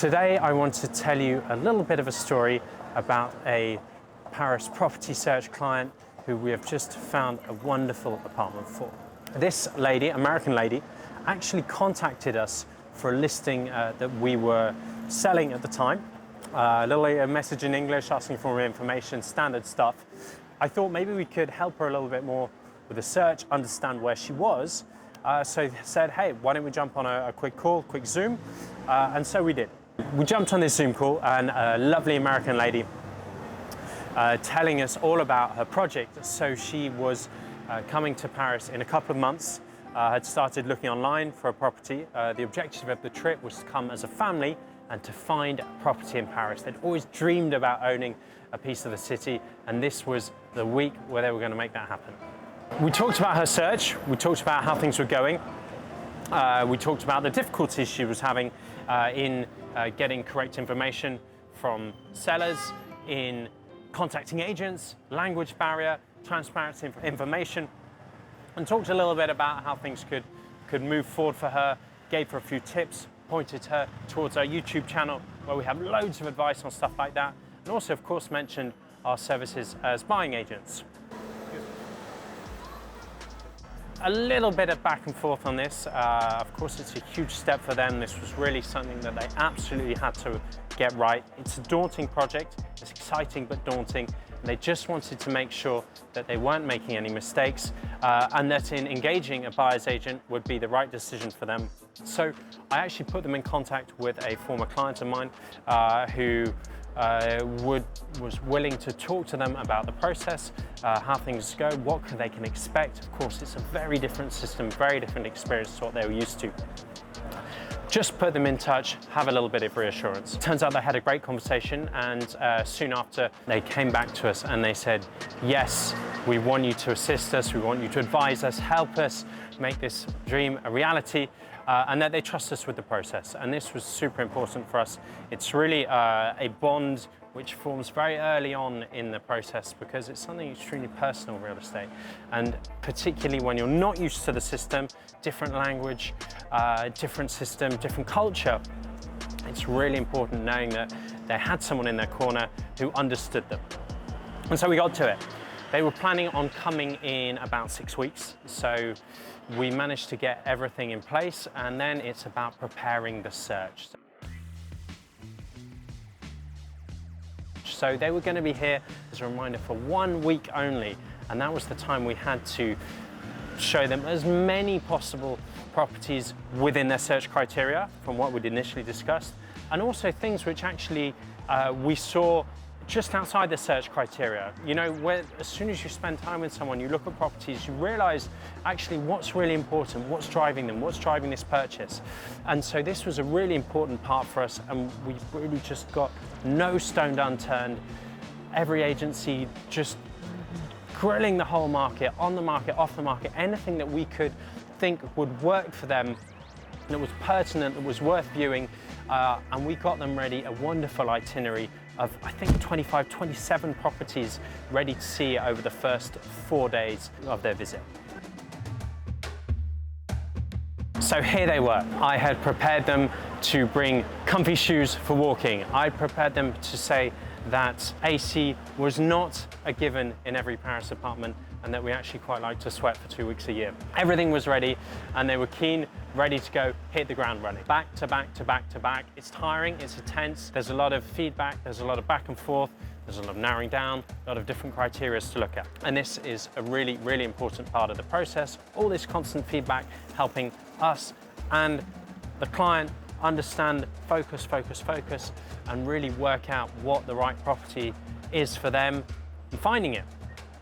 Today I want to tell you a little bit of a story about a Paris property search client who we have just found a wonderful apartment for. This lady, American lady, actually contacted us for a listing that we were selling at the time. A little message in English asking for more information, standard stuff. I thought maybe we could help her a little bit more with the search, understand where she was. So said, hey, why don't we jump on a quick call, quick Zoom? And so we did. We jumped on this Zoom call and a lovely American lady telling us all about her project. So she was coming to Paris in a couple of months, had started looking online for a property. The objective of the trip was to come as a family and to find a property in Paris. They'd always dreamed about owning a piece of the city, and this was the week where they were going to make that happen. We talked about her search, we talked about how things were going, we talked about the difficulties she was having in getting correct information from sellers, in contacting agents, language barrier, transparency information, and talked a little bit about how things could move forward for her, gave her a few tips, pointed her towards our YouTube channel where we have loads of advice on stuff like that, and also of course mentioned our services as buying agents. A little bit of back and forth on this. Of course, it's a huge step for them. This was really something that they absolutely had to get right. It's a daunting project. It's exciting but daunting. And they just wanted to make sure that they weren't making any mistakes and that in engaging a buyer's agent would be the right decision for them. So I actually put them in contact with a former client of mine who was willing to talk to them about the process, how things go, what they can expect. Of course, it's a very different system, very different experience to what they were used to. Just put them in touch, have a little bit of reassurance. Turns out they had a great conversation, and soon after they came back to us and they said, yes, we want you to assist us, we want you to advise us, help us make this dream a reality. And that they trust us with the process. And this was super important for us. It's really a bond which forms very early on in the process because it's something extremely personal, real estate. And particularly when you're not used to the system, different language, different system, different culture, it's really important knowing that they had someone in their corner who understood them. And so we got to it. They were planning on coming in about 6 weeks. So we managed to get everything in place, and then it's about preparing the search. So they were going to be here, as a reminder, for 1 week only, and that was the time we had to show them as many possible properties within their search criteria from what we'd initially discussed, and also things which actually we saw just outside the search criteria. You know, as soon as you spend time with someone, you look at properties, you realize actually what's really important, what's driving them, what's driving this purchase. And so this was a really important part for us, and we really just got no stone unturned. Every agency just grilling the whole market, on the market, off the market, anything that we could think would work for them, that was pertinent, that was worth viewing, and we got them ready a wonderful itinerary of, I think, 25, 27 properties ready to see over the first 4 days of their visit. So here they were. I had prepared them to bring comfy shoes for walking. I prepared them to say that AC was not a given in every Paris apartment and that we actually quite like to sweat for 2 weeks a year. Everything was ready and they were keen, ready to go, hit the ground running. Back to back to back to back. It's tiring, it's intense. There's a lot of feedback, there's a lot of back and forth, there's a lot of narrowing down, a lot of different criteria to look at. And this is a really, really important part of the process. All this constant feedback helping us and the client understand, focus, and really work out what the right property is for them and finding it.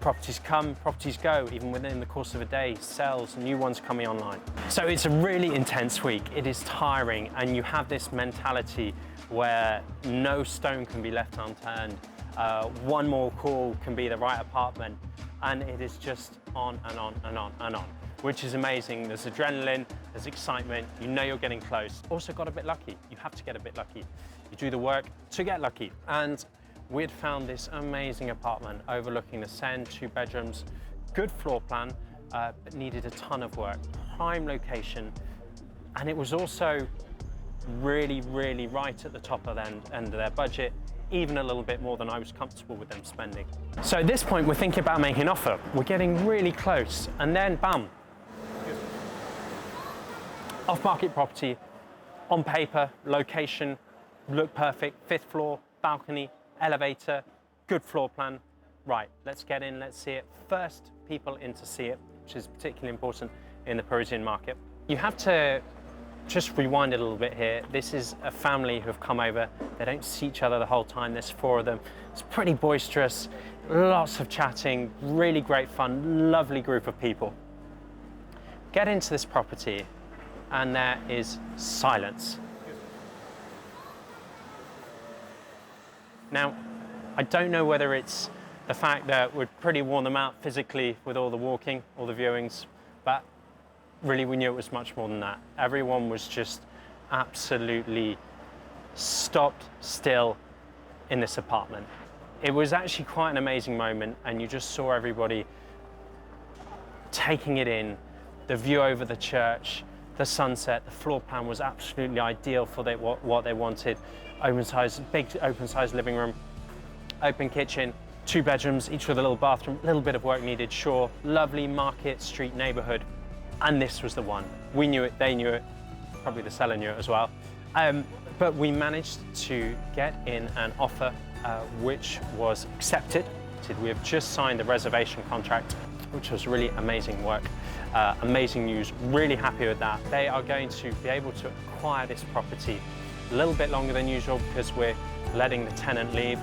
Properties come, properties go, even within the course of a day, sells, new ones coming online. So it's a really intense week. It is tiring, and you have this mentality where no stone can be left unturned. One more call can be the right apartment, and it is just on and on and on and on, which is amazing. There's adrenaline, there's excitement, you know you're getting close. Also got a bit lucky. You have to get a bit lucky. You do the work to get lucky. And we'd found this amazing apartment overlooking the Seine, 2 bedrooms, good floor plan, but needed a ton of work. Prime location, and it was also really, really right at the top of the end of their budget, even a little bit more than I was comfortable with them spending. So at this point, we're thinking about making an offer. We're getting really close, and then bam, off-market property, on paper, location, look perfect, 5th floor, balcony, elevator, good floor plan. Right, let's get in, let's see it. First people in to see it, which is particularly important in the Parisian market. You have to just rewind it a little bit here. This is a family who have come over. They don't see each other the whole time. There's 4 of them. It's pretty boisterous, lots of chatting, really great fun, lovely group of people. Get into this property and there is silence. Now, I don't know whether it's the fact that we'd pretty worn them out physically with all the walking, all the viewings, but really we knew it was much more than that. Everyone was just absolutely stopped still in this apartment. It was actually quite an amazing moment, and you just saw everybody taking it in, the view over the church, the sunset. The floor plan was absolutely ideal for what they wanted. Big open-sized living room, open kitchen, 2 bedrooms, each with a little bathroom, a little bit of work needed, sure. Lovely Market Street neighborhood. And this was the one. We knew it, they knew it, probably the seller knew it as well. But we managed to get in an offer which was accepted. We have just signed the reservation contract, which was really amazing work, amazing news, really happy with that. They are going to be able to acquire this property a little bit longer than usual because we're letting the tenant leave,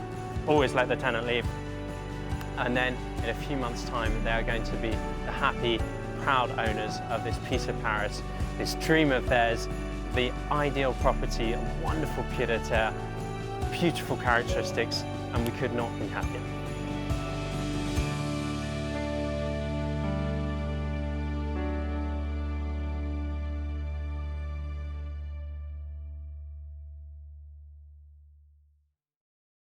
always let the tenant leave. And then in a few months' time, they are going to be the happy, proud owners of this piece of Paris, this dream of theirs, the ideal property, a wonderful pied-à-terre, beautiful characteristics, and we could not be happier.